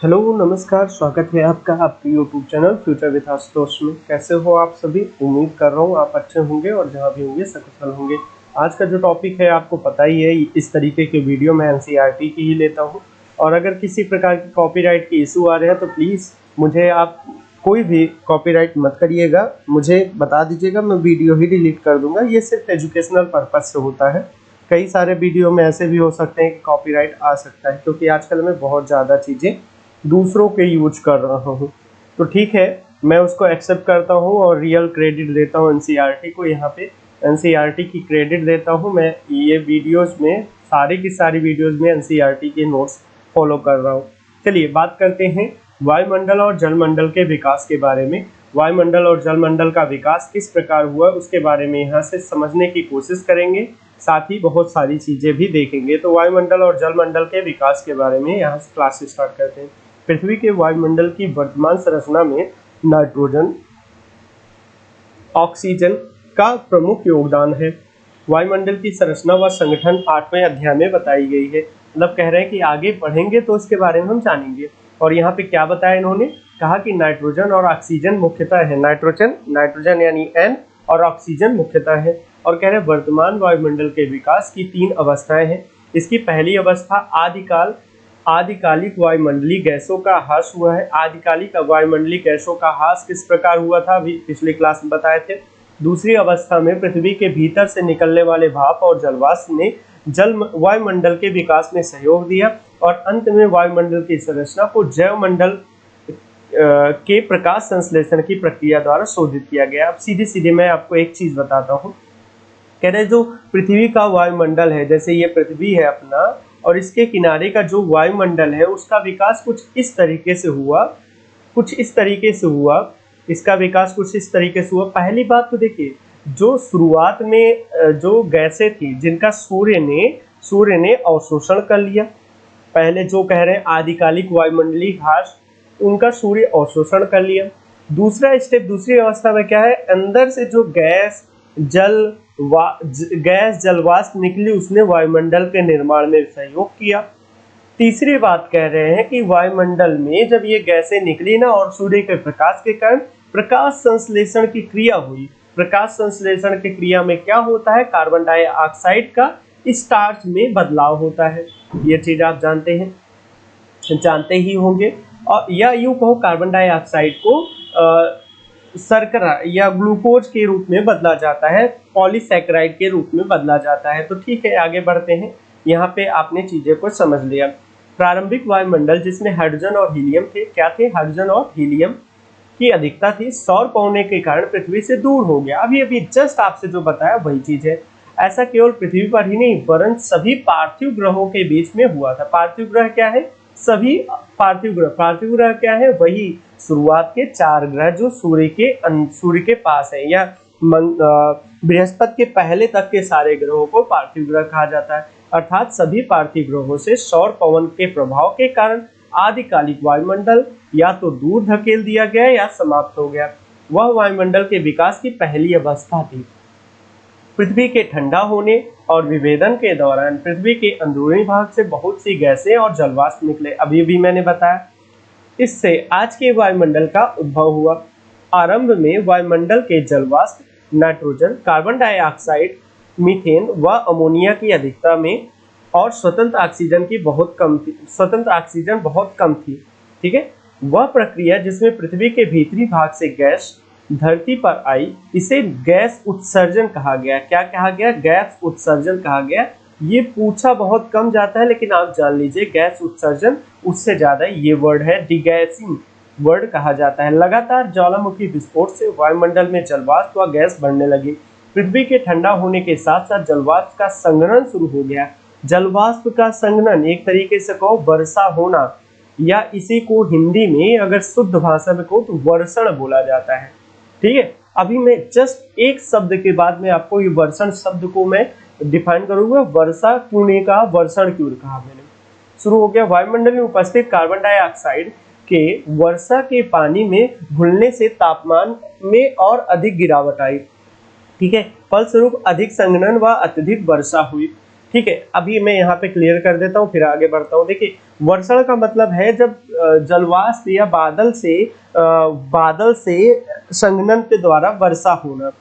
Hello नमस्कार, स्वागत है आपका आपके YouTube channel future with Ashutosh में। कैसे हो आप सभी? उम्मीद कर रहा हूँ आप अच्छे होंगे और जहाँ भी होंगे सकुशल होंगे। आज का जो टॉपिक है आपको पता ही है, इस तरीके के वीडियो मैं एनसीईआरटी की ही लेता हूँ। और अगर किसी प्रकार की कॉपीराइट की इशू आ रहे हैं तो प्लीज़ मुझे आप कोई भी कॉपीराइट मत करिएगा, मुझे बता दीजिएगा, मैं वीडियो ही डिलीट कर दूंगा। ये सिर्फ एजुकेशनल पर्पज से होता है। कई सारे वीडियो में ऐसे भी हो सकते हैं कि कॉपीराइट आ सकता है, क्योंकि आजकल मैं बहुत ज़्यादा चीज़ें दूसरों के यूज कर रहा हूँ। तो ठीक है, मैं उसको एक्सेप्ट करता हूँ और रियल क्रेडिट देता हूँ एनसीईआरटी को। यहाँ पे एनसीईआरटी की क्रेडिट देता हूँ मैं। ये वीडियोस में सारी की सारी वीडियोस में एनसीईआरटी के नोट्स फॉलो कर रहा हूँ। चलिए बात करते हैं वायुमंडल और जलमंडल के विकास के बारे में। वायुमंडल और जलमंडल का विकास किस प्रकार हुआ उसके बारे में यहाँ से समझने की कोशिश करेंगे, साथ ही बहुत सारी चीजें भी देखेंगे। तो वायुमंडल और जलमंडल के विकास के बारे में यहाँ से क्लास स्टार्ट करते हैं। पृथ्वी के वायुमंडल की वर्तमान संरचना में नाइट्रोजन, ऑक्सीजन का प्रमुख योगदान है। वायुमंडल की संरचना व संगठन 8वें अध्याय में बताई गई है। मतलब कह रहे हैं कि आगे पढ़ेंगे तो इसके बारे में हम जानेंगे। और यहाँ पे क्या बताया इन्होंने, कहा कि नाइट्रोजन और ऑक्सीजन मुख्यतः है। नाइट्रोजन यानी N और ऑक्सीजन मुख्यतः है। और कह रहे हैं वर्तमान वायुमंडल के विकास की 3 अवस्थाएं हैं। इसकी पहली अवस्था आदिकालिक वायुमंडलीय गैसों का ह्रास हुआ है। आदिकालिक वायुमंडलीय गैसों का ह्रास किस प्रकार हुआ था, अभी पिछली क्लास में बताए थे। दूसरी अवस्था में पृथ्वी के भीतर से निकलने वाले भाप और जलवाष्प ने वायुमंडल के विकास में सहयोग दिया। और अंत में वायुमंडल की संरचना को जैवमंडल के प्रकाश संश्लेषण की प्रक्रिया द्वारा शोधित किया गया। अब सीधे सीधे मैं आपको एक चीज बताता हूँ। कह रहे जो पृथ्वी का वायुमंडल है, जैसे ये पृथ्वी है अपना और इसके किनारे का जो वायुमंडल है उसका विकास कुछ इस तरीके से हुआ। इसका विकास कुछ इस तरीके से हुआ। पहली बात तो देखिए, जो शुरुआत में जो गैसें थी जिनका सूर्य ने अवशोषण कर लिया। पहले जो कह रहे हैं आदिकालिक वायुमंडलीय ह्रास, उनका सूर्य अवशोषण कर लिया। दूसरा स्टेप, दूसरी अवस्था में क्या है, अंदर से जो गैस जलवाष्प निकली उसने वायुमंडल के निर्माण में सहयोग किया। तीसरी बात कह रहे हैं कि वायुमंडल में जब ये गैसें निकली ना और सूर्य के प्रकाश के कारण प्रकाश संश्लेषण की क्रिया हुई। प्रकाश संश्लेषण की क्रिया में क्या होता है, कार्बन डाइऑक्साइड का स्टार्च में बदलाव होता है। ये चीज आप जानते ही होंगे। और या यूं कहो, कार्बन डाइऑक्साइड को शर्करा या ग्लूकोज के रूप में बदला जाता है, पॉलीसैकेराइड के रूप में बदला जाता है। तो ठीक है, आगे बढ़ते हैं। यहाँ पे आपने चीजें को समझ लिया। प्रारंभिक वायुमंडल जिसमें हाइड्रोजन और हीलियम थे, क्या थे, हाइड्रोजन और हीलियम की अधिकता थी। सौर पौने के कारण पृथ्वी से दूर हो गया। अभी जस्ट आपसे जो बताया वही चीज है। ऐसा केवल पृथ्वी पर ही नहीं वरन सभी पार्थिव ग्रहों के बीच में हुआ था। पार्थिव ग्रह क्या है, सभी पार्थिव ग्रह क्या है, वही शुरुआत के 4 ग्रह जो सूर्य के पास है, या बृहस्पति के पहले तक के सारे ग्रहों को पार्थिव ग्रह कहा जाता है। अर्थात सभी पार्थिव ग्रहों से सौर पवन के प्रभाव के कारण आदिकालिक वायुमंडल या तो दूर धकेल दिया गया या समाप्त हो गया। वह वायुमंडल के विकास की पहली अवस्था थी। पृथ्वी के ठंडा होने और विभेदन के दौरान पृथ्वी के अंदरूनी भाग से बहुत सी गैसें और जलवाष्प निकले। अभी भी मैंने बताया, इससे आज के वायुमंडल का उद्भव हुआ। आरंभ में वायुमंडल के जलवाष्प नाइट्रोजन, कार्बन डाइऑक्साइड, मीथेन व अमोनिया की अधिकता में और स्वतंत्र ऑक्सीजन बहुत कम थी। ठीक है, वह प्रक्रिया जिसमें पृथ्वी के भीतरी भाग से गैस धरती पर आई, इसे गैस उत्सर्जन कहा गया। क्या कहा गया, गैस उत्सर्जन कहा गया। ये पूछा बहुत कम जाता है, लेकिन आप जान लीजिए गैस उत्सर्जन उससे ज्यादा ये वर्ड है, डिगैसिंग वर्ड कहा जाता है। लगातार ज्वालामुखी विस्फोट से वायुमंडल में जलवाष्प व गैस बढ़ने लगी। पृथ्वी के ठंडा होने के साथ साथ जलवाष्प का संघनन शुरू हो गया। जलवाष्प का संघनन एक तरीके से कहो वर्षा होना, या इसी को हिंदी में अगर शुद्ध भाषा में कहो तो वर्षण बोला जाता है। ठीक है, अभी मैं जस्ट एक शब्द के बाद में आपको ये वर्षण शब्द को मैं डिफाइन करूंगा। वर्षा क्यों नहीं कहा, वर्षण क्यों कहा मैंने। शुरू हो गया। वायुमंडल में उपस्थित कार्बन डाइऑक्साइड के वर्षा के पानी में घुलने से तापमान में और अधिक गिरावट आई। ठीक है, फलस्वरूप अधिक संघनन व अत्यधिक वर्षा हुई। ठीक है, अभी मैं यहाँ पे क्लियर कर देता हूँ, फिर आगे बढ़ता हूँ। देखिए, वर्षण का मतलब है जब जलवाष्प या बादल से संघनन के द्वारा वर्षा होना।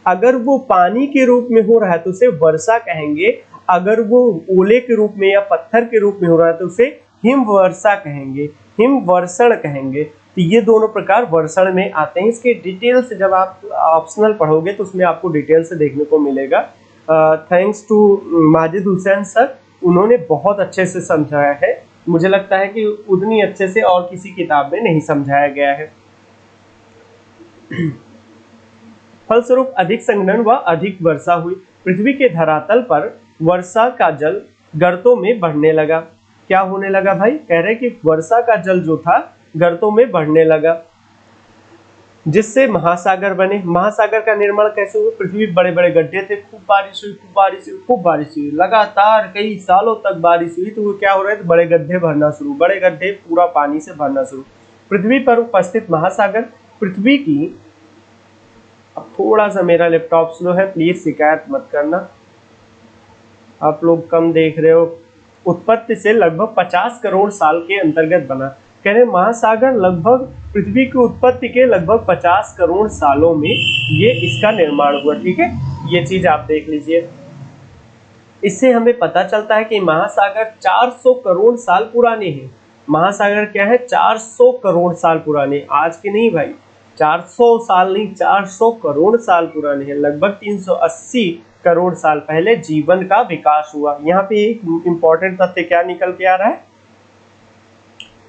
अगर वो पानी के रूप में हो रहा है तो उसे वर्षा कहेंगे, अगर वो ओले के रूप में या पत्थर के रूप में हो रहा है तो उसे हिम वर्षा कहेंगे, हिम वर्षण कहेंगे। तो ये दोनों प्रकार वर्षण में आते हैं। इसके डिटेल से जब आप ऑप्शनल पढ़ोगे तो उसमें आपको डिटेल से देखने को मिलेगा। Thanks to Majid Hussain sir, उन्होंने बहुत अच्छे से समझाया है। मुझे लगता है कि उतनी अच्छे से और किसी किताब में नहीं समझाया गया है। फलस्वरूप अधिक संघनन व अधिक वर्षा हुई। पृथ्वी के धरातल पर वर्षा का जल गर्तों में बढ़ने लगा। क्या होने लगा भाई? कह रहे कि वर्षा का जल जो था गर्तों में बढ़ने लगा, जिससे महासागर बने। महासागर का निर्माण कैसे हुआ? पृथ्वी बड़े बड़े गड्ढे थे, खूब बारिश हुई, खूब बारिश हुई, खूब बारिश हुई, लगातार कई सालों तक बारिश हुई, तो वो क्या हो रहे थे? बड़े गड्ढे भरना शुरू, बड़े गड्ढे पूरा पानी से भरना शुरू। पृथ्वी पर उपस्थित महासागर पृथ्वी की, अब थोड़ा सा मेरा लैपटॉप स्लो है, प्लीज शिकायत मत करना, आप लोग कम देख रहे हो। उत्पत्ति से लगभग 50 करोड़ साल के अंतर्गत बना। कह रहे महासागर लगभग पृथ्वी की उत्पत्ति के लगभग 50 करोड़ सालों में ये इसका निर्माण हुआ। ठीक है, ये चीज आप देख लीजिए। इससे हमें पता चलता है कि महासागर 400 करोड़ साल पुराने हैं। महासागर क्या है? 400 करोड़ साल पुराने, आज के नहीं भाई, 400 साल नहीं, 400 करोड़ साल पुराने हैं। लगभग 380 करोड़ साल पहले जीवन का विकास हुआ। यहाँ पे एक इंपॉर्टेंट तथ्य क्या निकल के आ रहा है?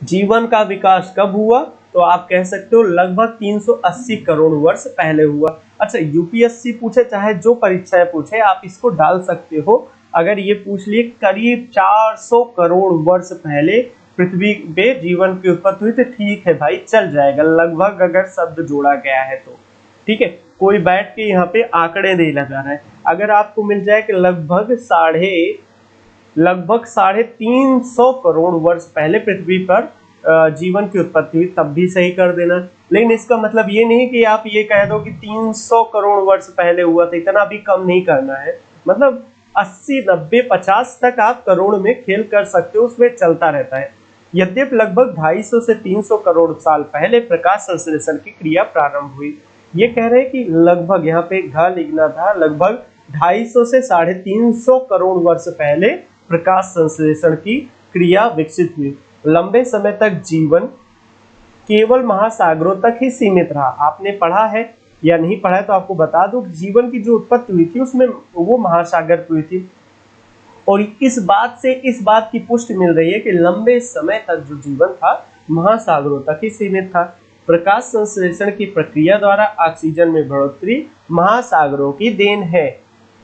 जीवन का विकास कब हुआ? तो आप कह सकते हो लगभग 380 करोड़ वर्ष पहले हुआ। अच्छा, यूपीएससी पूछे चाहे जो परीक्षाएं पूछे, आप इसको डाल सकते हो। अगर ये पूछ लिए करीब 400 करोड़ वर्ष पहले पृथ्वी पे जीवन की उत्पत्ति हुई, तो ठीक है भाई, चल जाएगा लगभग, अगर शब्द जोड़ा गया है तो। ठीक है, कोई बैठ के यहाँ पे आंकड़े नहीं लगा रहा है। अगर आपको मिल जाए कि लगभग 350 करोड़ वर्ष पहले पृथ्वी पर जीवन की उत्पत्ति हुई, तब भी सही कर देना। लेकिन इसका मतलब ये नहीं कि आप ये कह दो कि 300 करोड़ वर्ष पहले हुआ था, इतना भी कम नहीं करना है। मतलब 80, 90, 50 तक आप करोड़ में खेल कर सकते हो, उसमें चलता रहता है। यद्यपि लगभग 250 से 300 करोड़ साल पहले प्रकाश संश्लेषण की क्रिया प्रारंभ हुई। ये कह रहे हैं कि लगभग, यहाँ पे घ लिखना था, लगभग 250 से 350 करोड़ वर्ष पहले प्रकाश संश्लेषण की क्रिया विकसित हुई। लंबे समय तक जीवन केवल महासागरों तक ही सीमित रहा। आपने पढ़ा है या नहीं पढ़ा है तो आपको बता दूं, जीवन की जो उत्पत्ति हुई थी उसमें वो महासागर पे हुई थी। और इस बात की पुष्टि मिल रही है कि लंबे समय तक जो जीवन था महासागरों तक ही सीमित था। प्रकाश संश्लेषण की प्रक्रिया द्वारा ऑक्सीजन में बढ़ोतरी महासागरों की देन है।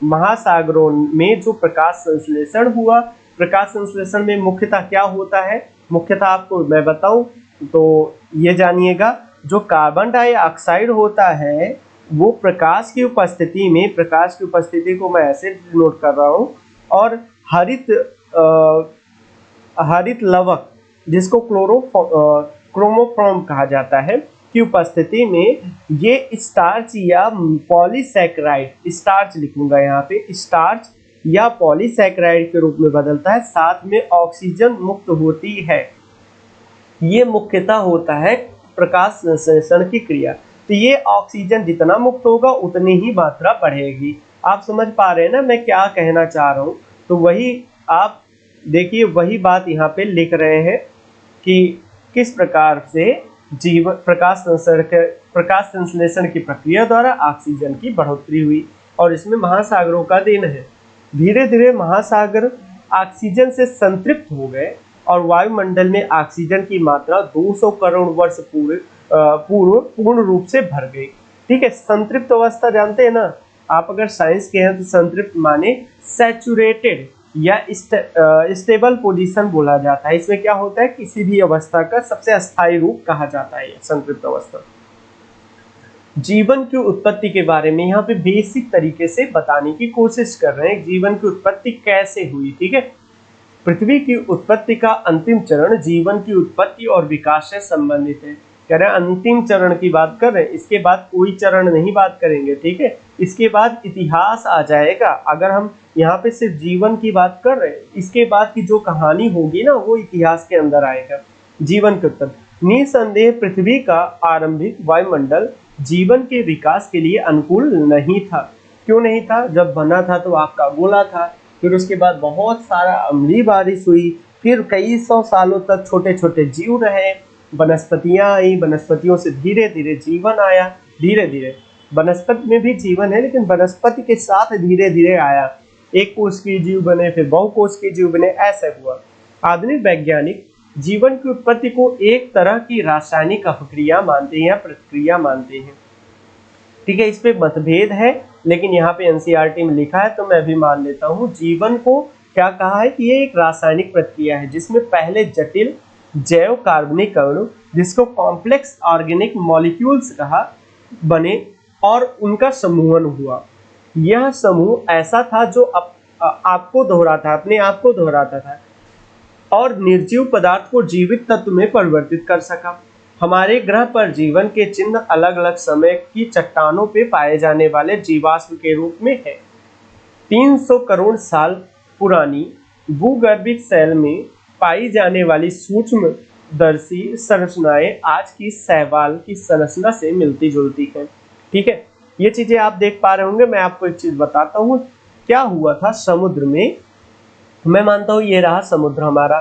महासागरों में जो प्रकाश संश्लेषण हुआ, प्रकाश संश्लेषण में मुख्यतः क्या होता है? मुख्यतः आपको मैं बताऊं तो ये जानिएगा, जो कार्बन डाइऑक्साइड होता है वो प्रकाश की उपस्थिति में, प्रकाश की उपस्थिति को मैं ऐसे नोट कर रहा हूँ, और हरित लवक जिसको क्रोमोफॉर्म कहा जाता है की उपस्थिति में ये स्टार्च या पॉलीसैकेराइड, स्टार्च लिखूंगा यहाँ पे, स्टार्च या पॉलीसैकेराइड के रूप में बदलता है, साथ में ऑक्सीजन मुक्त होती है। ये मुख्यतः होता है प्रकाश संश्लेषण की क्रिया। तो ये ऑक्सीजन जितना मुक्त होगा उतनी ही मात्रा बढ़ेगी। आप समझ पा रहे हैं ना मैं क्या कहना चाह रहा हूँ? तो वही आप देखिए, वही बात यहाँ पे लिख रहे हैं कि किस प्रकार से जीवन प्रकाश संश्लेषण की प्रक्रिया द्वारा ऑक्सीजन की बढ़ोतरी हुई, और इसमें महासागरों का देन है। धीरे धीरे महासागर ऑक्सीजन से संतृप्त हो गए और वायुमंडल में ऑक्सीजन की मात्रा 200 करोड़ वर्ष पूर्ण रूप से भर गई। ठीक है, संतृप्त अवस्था जानते हैं ना आप, अगर साइंस के हैं तो संतृप्त माने सैचुरेटेड या स्टेबल पोजीशन बोला जाता है। इसमें क्या होता है, किसी भी अवस्था का सबसे अस्थायी रूप कहा जाता है संतृप्त अवस्था। जीवन की उत्पत्ति के बारे में यहाँ पे बेसिक तरीके से बताने की कोशिश कर रहे हैं, जीवन की उत्पत्ति कैसे हुई। ठीक है, पृथ्वी की उत्पत्ति का अंतिम चरण जीवन की उत्पत्ति और विकास से संबंधित है। कह रहे हैं अंतिम चरण की बात कर रहे हैं, इसके बाद कोई चरण नहीं बात करेंगे, ठीक है। इसके बाद इतिहास आ जाएगा। अगर हम यहाँ पे सिर्फ जीवन की बात कर रहे हैं, इसके बाद की जो कहानी होगी ना वो इतिहास के अंदर आएगा। जीवन के उत्तर, निसंदेह पृथ्वी का आरंभिक वायुमंडल जीवन के विकास के लिए अनुकूल नहीं था। क्यों नहीं था? जब बना था तो आपका गोला था, फिर उसके बाद बहुत सारा अम्लीय बारिश हुई, फिर कई सौ सालों तक छोटे छोटे जीव रहे, वनस्पतियां आई, वनस्पतियों से धीरे धीरे जीवन आया। धीरे धीरे वनस्पति में भी जीवन है, लेकिन वनस्पति के साथ धीरे धीरे आया। एक कोशिकीय जीव बने, फिर बहुकोशिकीय जीव बने, ऐसे हुआ। आधुनिक वैज्ञानिक जीवन की उत्पत्ति को एक तरह की रासायनिक अपक्रिया मानते हैं या प्रक्रिया मानते हैं, ठीक है। इस पे मतभेद है, लेकिन यहाँ पे एनसीईआरटी में लिखा है तो मैं भी मान लेता हूँ। जीवन को क्या कहा है कि ये एक रासायनिक प्रक्रिया है जिसमें पहले जटिल जैव कार्बनिक अणु, जिसको कॉम्प्लेक्स ऑर्गेनिक मॉलिक्यूल्स कहा, बने और उनका समूहन हुआ। यह समूह ऐसा था जो आपको दोहराता, अपने आप को दोहराता था और निर्जीव पदार्थ को जीवित तत्व में परिवर्तित कर सका। हमारे ग्रह पर जीवन के चिन्ह अलग अलग समय की चट्टानों पे पाए जाने वाले जीवाश्म के रूप में है। 300 करोड़ साल पुरानी भूगर्भिक सेल में पाई जाने वाली सूक्ष्मदर्शी संरचनाएं आज की शैवाल की संरचना से मिलती जुलती हैं, ठीक है। ये चीजें आप देख पा रहे होंगे। मैं आपको एक चीज बताता हूँ, क्या हुआ था समुद्र में। मैं मानता हूँ ये रहा समुद्र हमारा,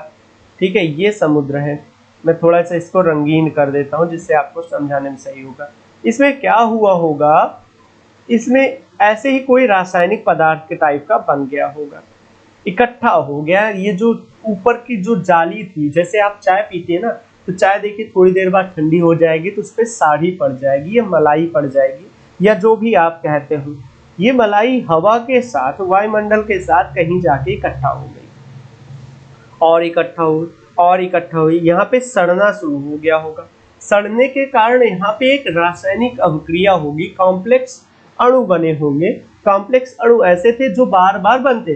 ठीक है, ये समुद्र है। मैं थोड़ा सा इसको रंगीन कर देता हूँ जिससे आपको समझाने में सही होगा। इसमें क्या हुआ होगा, इसमें ऐसे ही कोई रासायनिक पदार्थ के टाइप का बन गया होगा, इकट्ठा हो गया। ये जो ऊपर की जो जाली थी, जैसे आप चाय पीते हैं ना, तो चाय देखिए थोड़ी देर बाद ठंडी हो जाएगी तो उस पर साड़ी पड़ जाएगी या मलाई पड़ जाएगी या जो भी आप कहते हो। ये मलाई हवा के साथ, वायुमंडल के साथ कहीं जाके इकट्ठा हो गई और इकट्ठा हुई और इकट्ठा हुई, यहाँ पे सड़ना शुरू हो गया होगा। सड़ने के कारण यहाँ पे एक रासायनिक अभिक्रिया होगी, कॉम्प्लेक्स अणु बने होंगे। कॉम्प्लेक्स अणु ऐसे थे जो बार बार बनते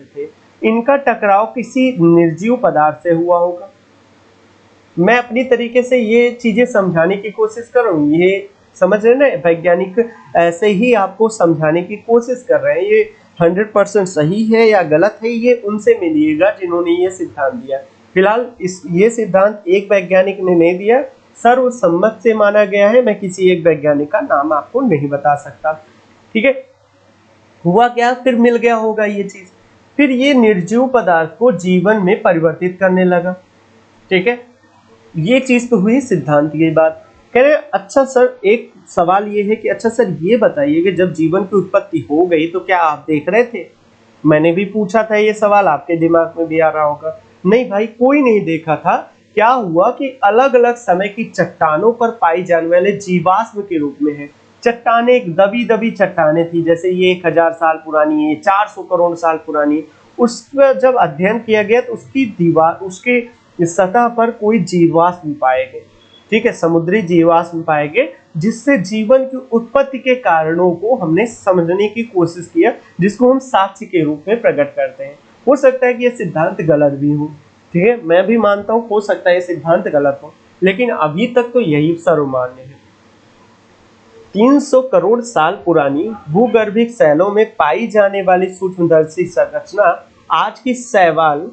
थे। इनका टकराव किसी निर्जीव पदार्थ से हुआ होगा। मैं अपनी तरीके से ये चीजें समझाने की कोशिश कर रहा हूँ, ये समझ रहे ना, वैज्ञानिक ऐसे ही आपको समझाने की कोशिश कर रहे हैं। ये 100% सही है या गलत है, ये उनसे मिलिएगा जिन्होंने ये सिद्धांत दिया। फिलहाल ये सिद्धांत एक वैज्ञानिक ने नहीं दिया, सर्वसम्मत से माना गया है। मैं किसी एक वैज्ञानिक का नाम आपको नहीं बता सकता, ठीक है। हुआ क्या, फिर मिल गया होगा ये चीज, फिर ये निर्जीव पदार्थ को जीवन में परिवर्तित करने लगा, ठीक है। ये चीज तो हुई सिद्धांत की बात। कह रहे अच्छा सर, एक सवाल ये है कि अच्छा सर ये बताइए कि जब जीवन की उत्पत्ति हो गई तो क्या आप देख रहे थे? मैंने भी पूछा था ये सवाल, आपके दिमाग में भी आ रहा होगा। नहीं भाई, कोई नहीं देखा था। क्या हुआ कि अलग अलग समय की चट्टानों पर पाई जाने वाले जीवाश्म के रूप में है। चट्टाने एक दबी दबी चट्टाने थी, जैसे ये 1000 साल पुरानी है, 400 करोड़ साल पुरानी। उसका जब अध्ययन किया गया तो उसकी दीवार, उसके सतह पर कोई जीवाश्म पाए गए, ठीक है, समुद्री जीवाश्म पाए गए, जिससे जीवन की उत्पत्ति के कारणों को हमने समझने की कोशिश किया, जिसको हम साक्ष्य के रूप में प्रकट करते हैं। हो सकता है कि यह सिद्धांत गलत भी हो, ठीक है, मैं भी मानता हूँ हो सकता है ये सिद्धांत गलत हो, लेकिन अभी तक तो यही सर्वमान्य है। 300 करोड़ साल पुरानी भूगर्भिक सेलों में पाई जाने वाली सूक्ष्मदर्शी संरचना आज की शैवाल,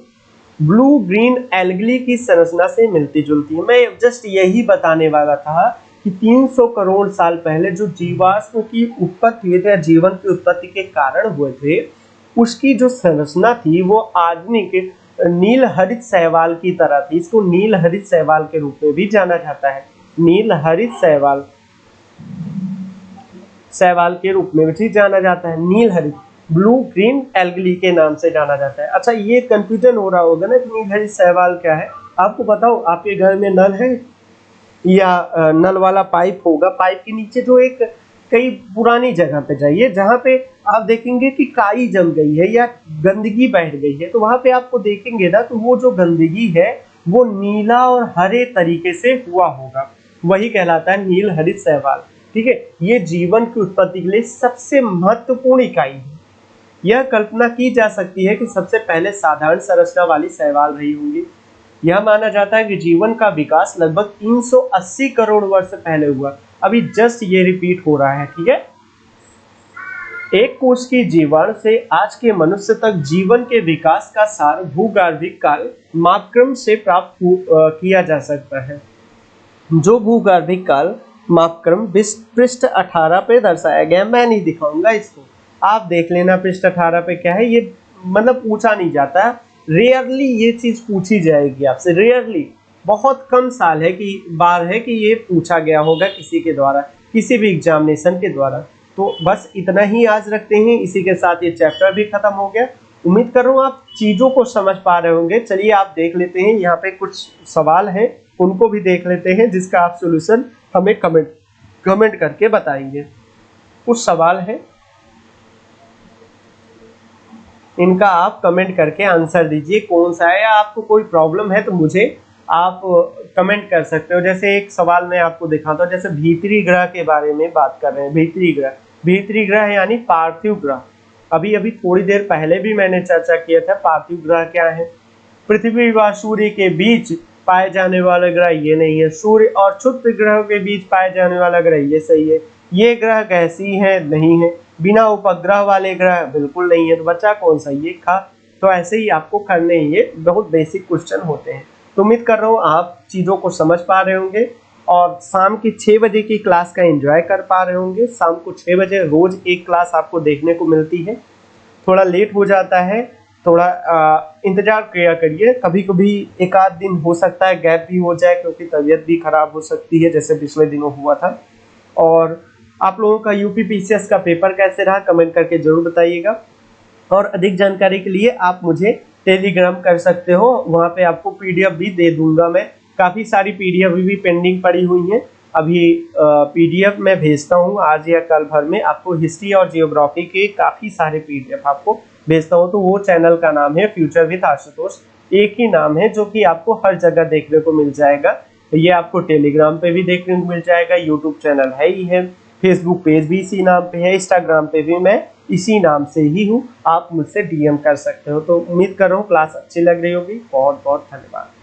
ब्लू ग्रीन एल्गी की संरचना से मिलती जुलती है। मैं जस्ट यही बताने वाला था कि 300 करोड़ साल पहले जो जीवाश्म की उत्पत्ति हुई थी या जीवन की उत्पत्ति के कारण हुए थे, उसकी जो संरचना थी वो आधुनिक नील हरित शैवाल की तरह थी। इसको नील हरित शैवाल के रूप में भी जाना जाता है, नील हरित शैवाल के रूप में भी जाना जाता है, नील हरित, ब्लू ग्रीन एल्गी के नाम से जाना जाता है। अच्छा, ये कंफ्यूजन हो रहा होगा ना कि नील हरित शैवाल क्या है। आपको बताओ, आपके घर में नल है या नल वाला पाइप होगा, पाइप के नीचे जो एक कई पुरानी जगह पे जाइए जहाँ पे आप देखेंगे कि काई जम गई है या गंदगी बैठ गई है, तो वहां पे आपको देखेंगे ना, तो वो जो गंदगी है वो नीला और हरे तरीके से हुआ होगा, वही कहलाता है नील हरित शैवाल, ठीक है। ये जीवन की उत्पत्ति के लिए सबसे महत्वपूर्ण इकाई है। यह कल्पना की जा सकती है कि सबसे पहले साधारण संरचना वाली शैवाल रही होंगी, यह माना जाता है कि जीवन का विकास लगभग 380 करोड़ वर्ष पहले हुआ। अभी जस्ट ये रिपीट हो रहा है, ठीक है। एक कोष की जीवाणु से आज के मनुष्य तक जीवन के विकास का सार भूगर्भिक काल मापक्रम से प्राप्त किया जा सकता है। जो भूगर्भिक काल मापक्रम पृष्ठ 18 पे दर्शाया गया, मैं नहीं दिखाऊंगा इसको, आप देख लेना पृष्ठ 18 पे क्या है। ये मतलब पूछा नहीं जाता, रेयरली ये चीज पूछी जाएगी आपसे, रेयरली, बहुत कम साल है कि बार है कि ये पूछा गया होगा किसी के द्वारा, किसी भी एग्जामिनेशन के द्वारा। तो बस इतना ही आज रखते हैं, इसी के साथ ये चैप्टर भी खत्म हो गया। उम्मीद कर रहा हूँ आप चीजों को समझ पा रहे होंगे। चलिए आप देख लेते हैं, यहाँ पे कुछ सवाल हैं, उनको भी देख लेते हैं, जिसका आप सोल्यूशन हमें कमेंट करके बताएंगे। कुछ सवाल है, इनका आप कमेंट करके आंसर दीजिए कौन सा है, या आपको कोई प्रॉब्लम है तो मुझे आप कमेंट कर सकते हो। जैसे एक सवाल मैं आपको दिखाता हूँ, जैसे भीतरी ग्रह के बारे में बात कर रहे हैं। भीतरी ग्रह यानी पार्थिव ग्रह। अभी थोड़ी देर पहले भी मैंने चर्चा किया था पार्थिव ग्रह क्या है। पृथ्वी व सूर्य के बीच पाए जाने वाला ग्रह ये नहीं है। सूर्य और क्षुद्र ग्रहों के बीच पाए जाने वाला ग्रह ये सही है। ये ग्रह गैसीय है, नहीं है। बिना उपग्रह वाले ग्रह बिल्कुल नहीं है। तो बचा कौन सा, ये खा। तो ऐसे ही आपको करने, ये बहुत बेसिक क्वेश्चन होते हैं। तो उम्मीद कर रहा हूँ आप चीज़ों को समझ पा रहे होंगे और शाम की 6 बजे की क्लास का एंजॉय कर पा रहे होंगे। शाम को 6 बजे रोज एक क्लास आपको देखने को मिलती है। थोड़ा लेट हो जाता है, थोड़ा इंतजार किया करिए। कभी कभी एक आध दिन हो सकता है गैप भी हो जाए, क्योंकि तबीयत भी खराब हो सकती है, जैसे पिछले दिनों हुआ था। और आप लोगों का यूपीपीसीएस का पेपर कैसे रहा कमेंट करके जरूर बताइएगा। और अधिक जानकारी के लिए आप मुझे टेलीग्राम कर सकते हो, वहाँ पे आपको पीडीएफ भी दे दूंगा मैं। काफ़ी सारी पीडीएफ भी पेंडिंग पड़ी हुई हैं, अभी पीडीएफ मैं भेजता हूँ आज या कल भर में। आपको हिस्ट्री और जियोग्राफी के काफ़ी सारे पीडीएफ आपको भेजता हूँ। तो वो चैनल का नाम है फ्यूचर विद आशुतोष, एक ही नाम है, जो कि आपको हर जगह देखने को मिल जाएगा। ये आपको टेलीग्राम पे भी देखने को मिल जाएगा, यूट्यूब चैनल है ही है, फेसबुक पेज भी इसी नाम पे है, इंस्टाग्राम पे भी मैं इसी नाम से ही हूँ। आप मुझसे डीएम कर सकते हो। तो उम्मीद कर रहा हूँ क्लास अच्छी लग रही होगी। बहुत बहुत धन्यवाद।